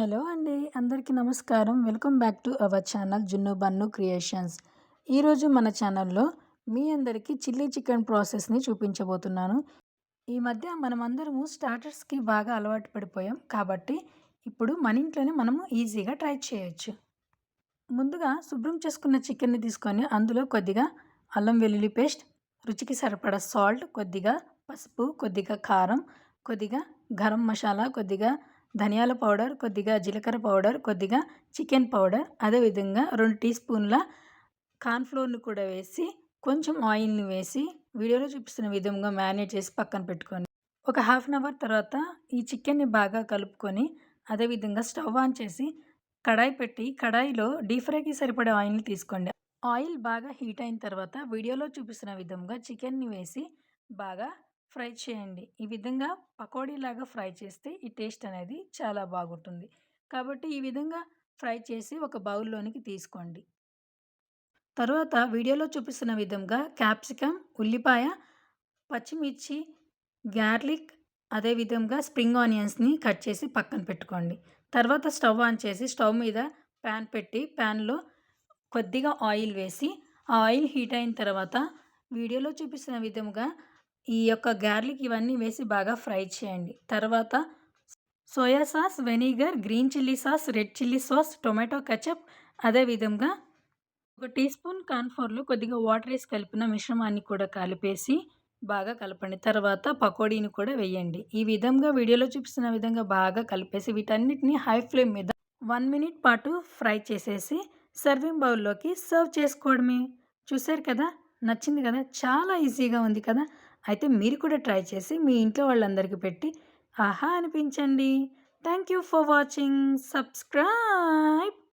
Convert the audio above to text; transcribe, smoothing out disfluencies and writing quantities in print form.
Hello అండి. అందరికీ నమస్కారం. Welcome back to our channel జున్ను బన్ను క్రియేషన్స్. ఈరోజు మన ఛానల్‌లో మీ అందరికీ చిల్లీ చికెన్ ప్రాసెస్‌ని చూపించబోతున్నాను. ఈ మధ్య మనమందరము స్టార్టర్స్‌కి బాగా అలవాటు పడిపోయాం. కాబట్టి ఇప్పుడు మన ఇంట్లోనే మనము ఈజీగా ట్రై చేయొచ్చు. ముందుగా శుభ్రం చేసుకున్న చికెన్‌ని తీసుకొని అందులో కొద్దిగా అల్లం వెల్లుల్లి పేస్ట్, రుచికి సరిపడా సాల్ట్, కొద్దిగా పసుపు, కొద్దిగా కారం, కొద్దిగా గరం మసాలా, కొద్దిగా ధనియాల పౌడర్, కొద్దిగా జీలకర్ర పౌడర్, కొద్దిగా చికెన్ పౌడర్, అదేవిధంగా 2 టీ స్పూన్ల కార్న్ ఫ్లోర్‌ని కూడా వేసి, కొంచెం ఆయిల్‌ని వేసి, వీడియోలో చూపిస్తున్న విధంగా మ్యారినేట్ చేసి పక్కన పెట్టుకోండి. ఒక హాఫ్ అన్ అవర్ తర్వాత ఈ చికెన్‌ని బాగా కలుపుకొని, అదేవిధంగా స్టవ్ ఆన్ చేసి కడాయి పెట్టి, కడాయిలో డీప్ ఫ్రైకి సరిపడే ఆయిల్‌ని తీసుకోండి. ఆయిల్ బాగా హీట్ అయిన తర్వాత వీడియోలో చూపిస్తున్న విధంగా చికెన్‌ని వేసి బాగా ఫ్రై చేయండి. ఈ విధంగా పకోడీలాగా ఫ్రై చేస్తే ఈ టేస్ట్ అనేది చాలా బాగుంటుంది. కాబట్టి ఈ విధంగా ఫ్రై చేసి ఒక బౌల్‌లోనికి తీసుకోండి. తరువాత వీడియోలో చూపిస్తున్న విధంగా క్యాప్సికమ్, ఉల్లిపాయ, పచ్చిమిర్చి, గార్లిక్, అదే విధంగా స్ప్రింగ్ ఆనియన్స్‌ని కట్ చేసి పక్కన పెట్టుకోండి. తర్వాత స్టవ్ ఆన్ చేసి స్టవ్ మీద పాన్ పెట్టి పాన్‌లో కొద్దిగా ఆయిల్ వేసి, ఆ ఆయిల్ హీట్ అయిన తర్వాత వీడియోలో చూపిస్తున్న విధముగా ఈ యొక్క గార్లిక్ ఇవన్నీ వేసి బాగా ఫ్రై చేయండి. తర్వాత soya sauce, vinegar, green chilli sauce, red chilli sauce, tomato ketchup, అదే విధంగా ఒక టీ స్పూన్ కార్న్ ఫ్లోర్‌లో కొద్దిగా వాటర్ ఏసి కలిపిన మిశ్రమాన్ని కూడా కలిపేసి బాగా కలపండి. తర్వాత పకోడీని కూడా వేయండి. ఈ విధంగా వీడియోలో చూపిస్తున్న విధంగా బాగా కలిపేసి వీటన్నిటిని హై ఫ్లేమ్ మీద 1 మినిట్ పాటు ఫ్రై చేసేసి సర్వింగ్ బౌల్‌లోకి సర్వ్ చేసుకోవడమే. చూసారు కదా! నచ్చింది కదా! చాలా ఈజీగా ఉంది కదా! అయితే మీరు కూడా ట్రై చేసి మీ ఇంట్లో వాళ్ళందరికీ పెట్టి ఆహా! అనిపించండి. Thank you for watching. Subscribe.